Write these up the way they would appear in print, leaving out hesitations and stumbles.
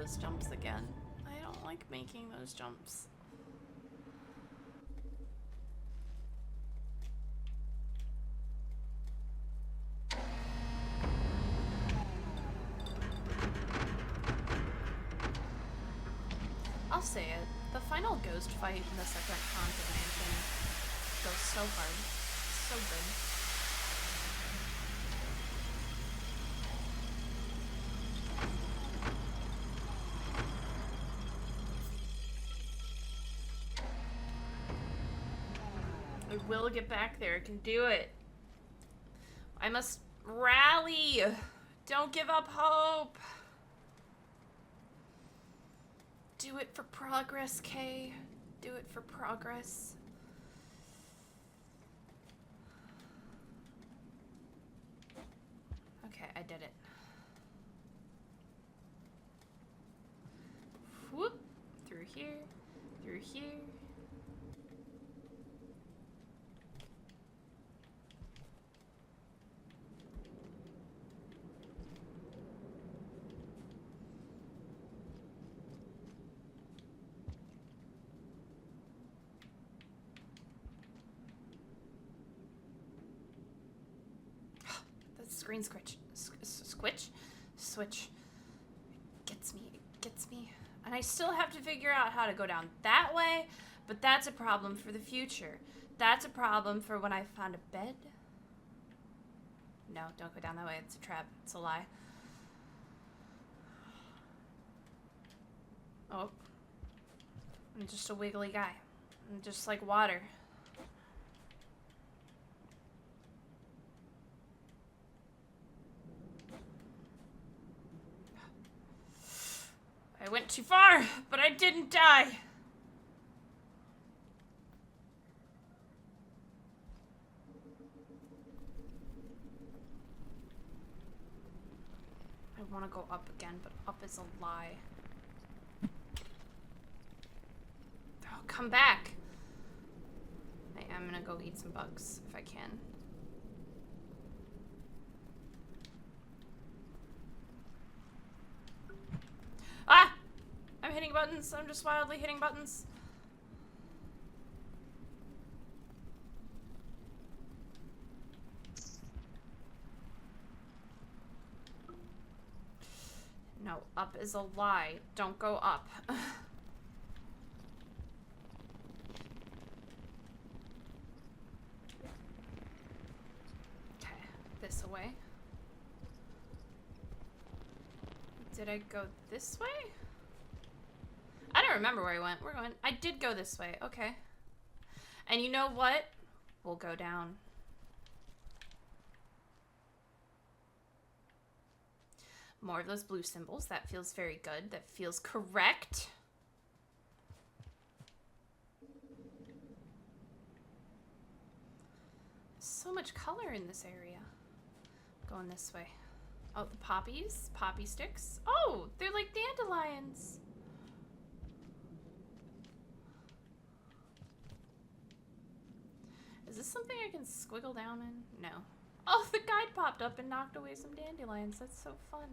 those jumps again. I don't like making those jumps. I'll say it. The final ghost fight in the second Haunted Mansion goes so hard. So good. I will get back there. I can do it. I must rally. Don't give up hope. Do it for progress, Kay. Do it for progress. Okay, I did it. Whoop. Through here. Through here. Screen switch gets me, and I still have to figure out how to go down that way, but that's a problem for the future. That's a problem for when I found a bed. No, don't go down that way. It's a trap. It's a lie. Oh, I'm just a wiggly guy. I'm just like water. I went too far, but I didn't die. I want to go up again, but up is a lie. Oh, come back. I am gonna go eat some bugs if I can. Ah! I'm hitting buttons. I'm just wildly hitting buttons. No, up is a lie. Don't go up. Okay, this way. Did I go this way? I don't remember where I went. I did go this way. Okay. And you know what? We'll go down. More of those blue symbols. That feels very good. That feels correct. So much color in this area. Going this way. Oh, the poppies. Poppy sticks. Oh, they're like dandelions. Is this something I can squiggle down in? No. Oh, the guide popped up and knocked away some dandelions. That's so fun.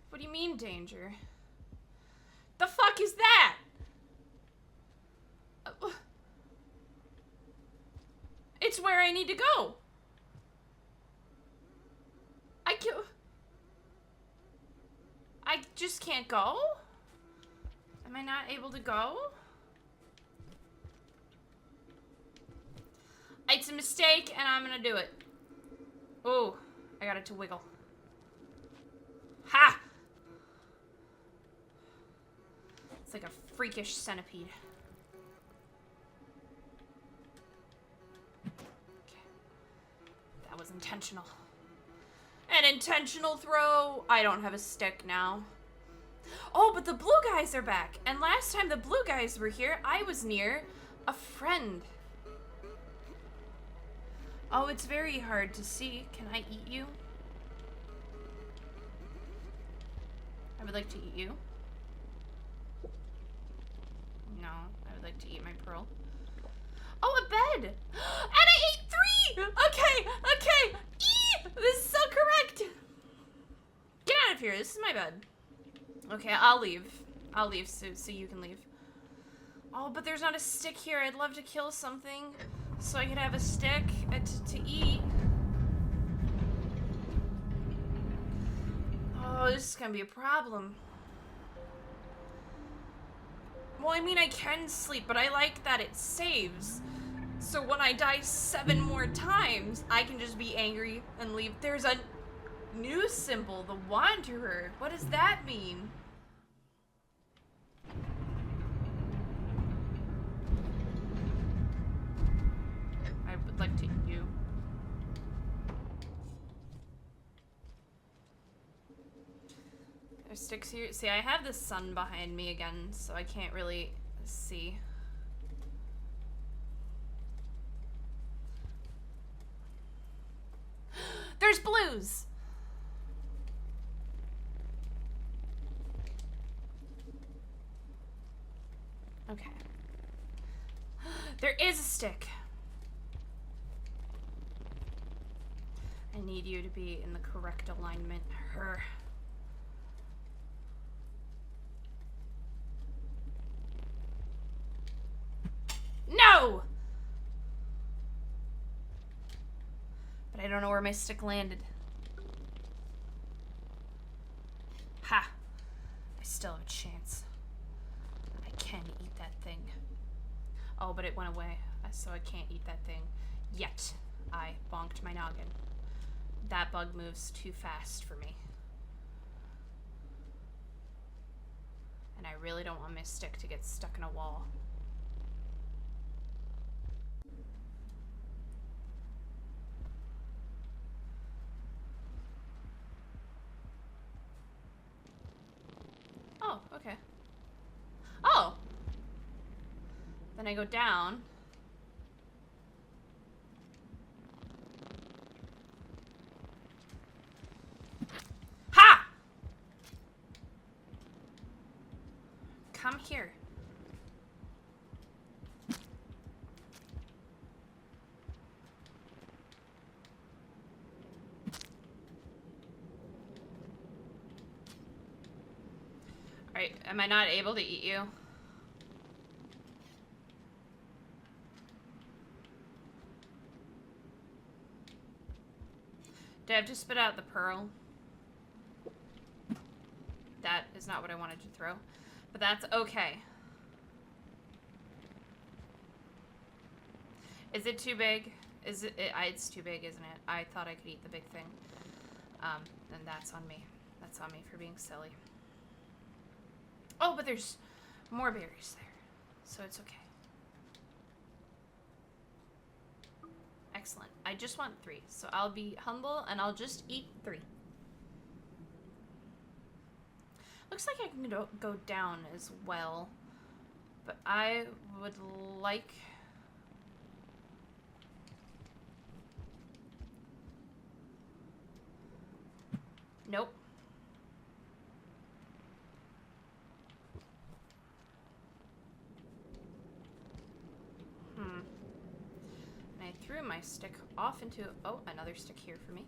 What do you mean, danger? The fuck is that? It's where I need to go. I just can't go? Am I not able to go? It's a mistake, and I'm gonna do it. Oh, I got it to wiggle. Ha! It's like a freakish centipede. Okay. That was intentional. An intentional throw. I don't have a stick now. Oh, but the blue guys are back. And last time the blue guys were here, I was near a friend. Oh, it's very hard to see. Can I eat you? I would like to eat you. No, I would like to eat my pearl. Oh, a bed! And I ate 3! Okay, okay! This is so correct! Get out of here, this is my bed. Okay, I'll leave. I'll leave so you can leave. Oh, but there's not a stick here. I'd love to kill something so I could have a stick to eat. Oh, this is gonna be a problem. Well, I mean, I can sleep, but I like that it saves. So when I die 7 more times, I can just be angry and leave. There's a new symbol, the Wanderer. What does that mean? I would like to eat you. There's sticks here. See, I have the sun behind me again, so I can't really see. There's blues! Okay. There is a stick. I need you to be in the correct alignment. Her. No! But I don't know where my stick landed. Ha! I still have a chance. I can eat that thing. Oh, but it went away, so I can't eat that thing. Yet. I bonked my noggin. That bug moves too fast for me. And I really don't want my stick to get stuck in a wall. Oh, okay. Oh! Then I go down. Ha! Come here. Alright, am I not able to eat you? Do I have to spit out the pearl? That is not what I wanted to throw. But that's okay. Is it too big? Is it's too big, isn't it? I thought I could eat the big thing. Then that's on me. That's on me for being silly. Oh, but there's more berries there. So it's okay. Excellent. I just want 3. So I'll be humble and I'll just eat 3. Looks like I can go down as well. But I would like... Nope. And I threw my stick off into... Oh, another stick here for me.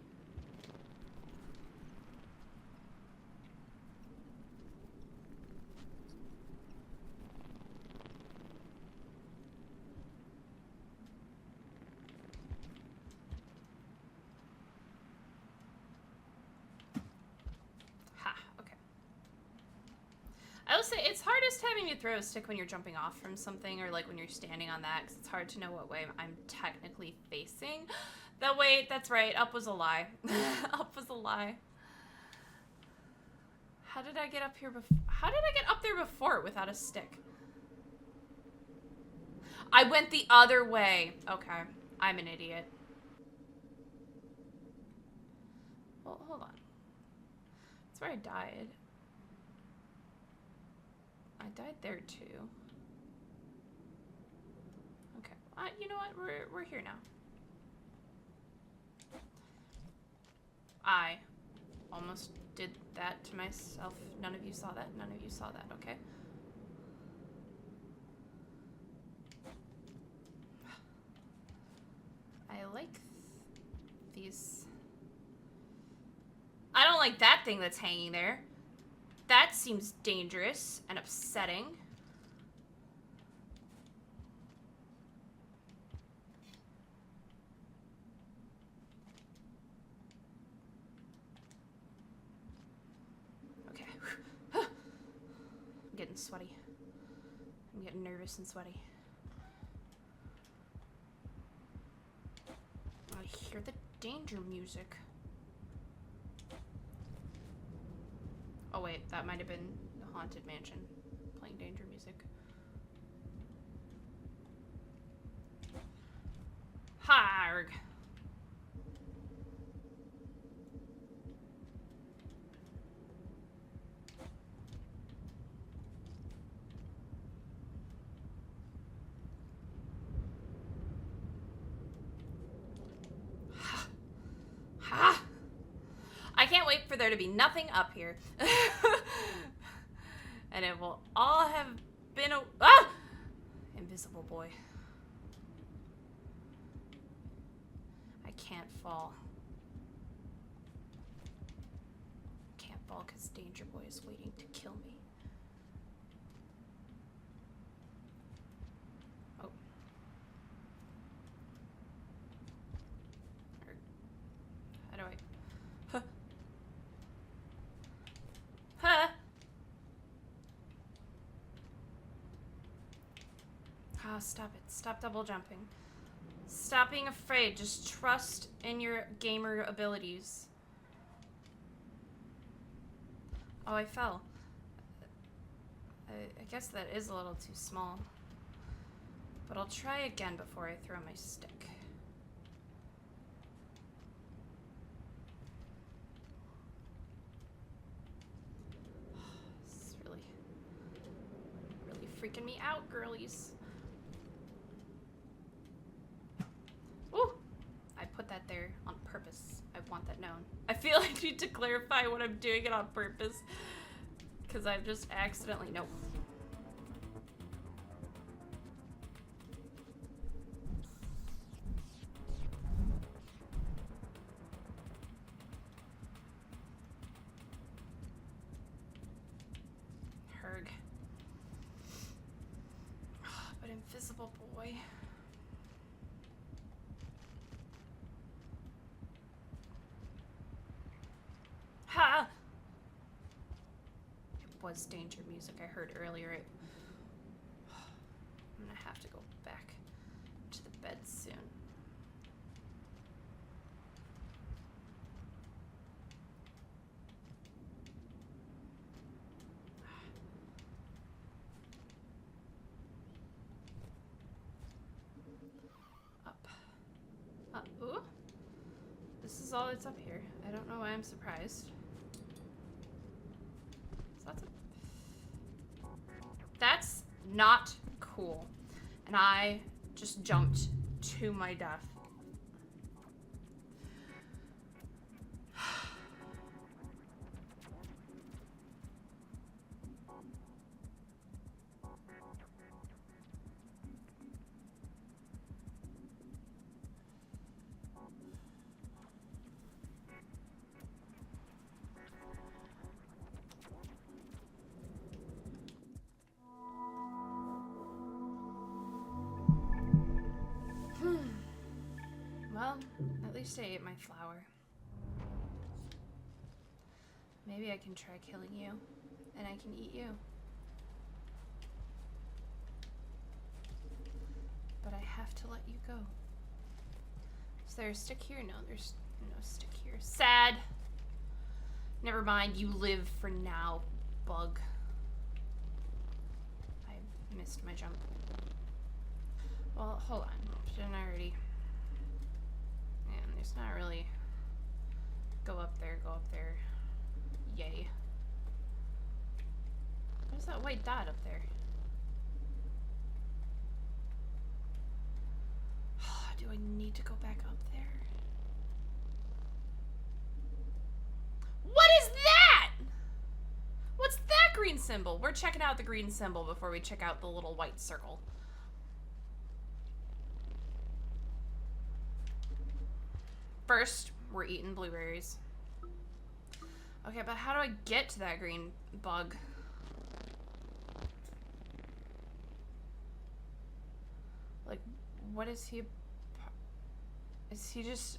I will say, it's hardest having to throw a stick when you're jumping off from something or like when you're standing on that, because it's hard to know what way I'm technically facing. That way, that's right, up was a lie. Up was a lie. How did I get up here before? How did I get up there before without a stick? I went the other way. Okay, I'm an idiot. Well, hold on. That's where I died. I died there too. Okay. You know what? We're here now. I almost did that to myself. None of you saw that. None of you saw that. Okay. I like these. I don't like that thing that's hanging there. That seems dangerous and upsetting. Okay. I'm getting sweaty. I'm getting nervous and sweaty. I hear the danger music. Oh wait, that might have been the Haunted Mansion playing danger music. Harg! Ha! I can't wait for there to be nothing up here. And it will all have been a... Ah! Invisible boy. I can't fall. Can't fall because Danger Boy is waiting to kill me. Oh. How do I... Huh. Huh. Ah, stop it. Stop double jumping. Stop being afraid. Just trust in your gamer abilities. Oh, I fell. I guess that is a little too small. But I'll try again before I throw my stick. This is really freaking me out, girlies. Ooh! I put that there on purpose. I want that known. I feel I need to clarify when I'm doing it on purpose. Because I've just accidentally... Nope. Herg. But invisible boy... Ha! It was danger music I heard earlier. I'm gonna have to go back to the bed soon. Up. Up. Ooh. This is all that's up here. I don't know why I'm surprised. That's not cool. And I just jumped to my death. Well, at least I ate my flower. Maybe I can try killing you, and I can eat you. But I have to let you go. Is there a stick here? No, there's no stick here. Sad. Never mind, you live for now, bug. I missed my jump. Well, hold on. Shouldn't I already... Man, there's not really... Go up there, go up there. Yay. What is that white dot up there? Do I need to go back up there? What is that? What's that green symbol? We're checking out the green symbol before we check out the little white circle. First, we're eating blueberries. Okay, but how do I get to that green bug? Like, what is he? Is he just...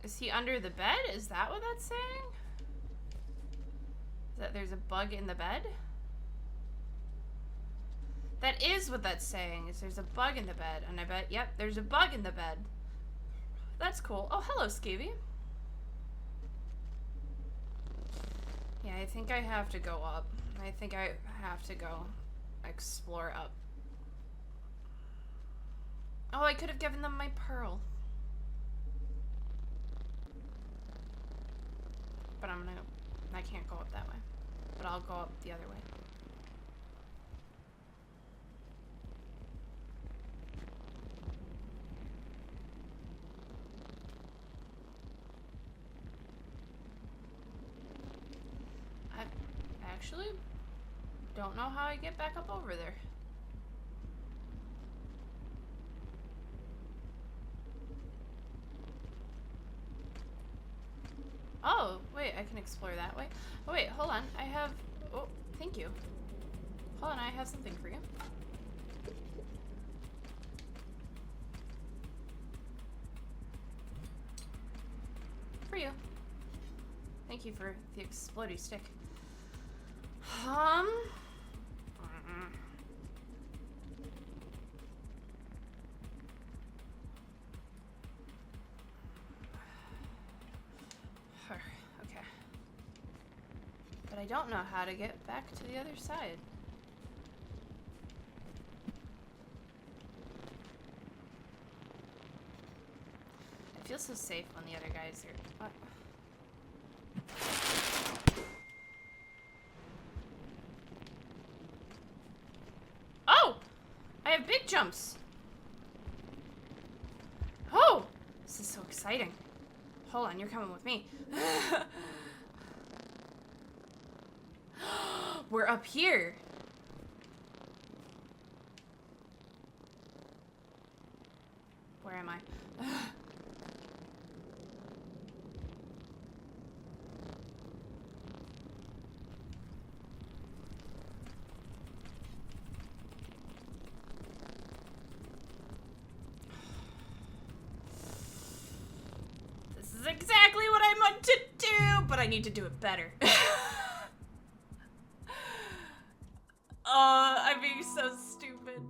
Is he under the bed? Is that what that's saying? Is that there's a bug in the bed? That is what that's saying, is there's a bug in the bed. And I bet, yep, there's a bug in the bed. That's cool. Oh, hello, Skeevy. Yeah, I think I have to go up. I think I have to go explore up. Oh, I could have given them my pearl. But I can't go up that way. But I'll go up the other way. I actually don't know how I get back up over there. Oh, wait, I can explore that way. Oh, wait, hold on. I have... Oh, thank you. Hold on, I have something for you. For you. Thank you for the explodey stick. Okay. But I don't know how to get back to the other side. I feel so safe when the other guys are... What? Oh! I have big jumps! Oh! This is so exciting. Hold on, you're coming with me. We're up here. Where am I? This is exactly what I meant to do, but I need to do it better. I'm being so stupid.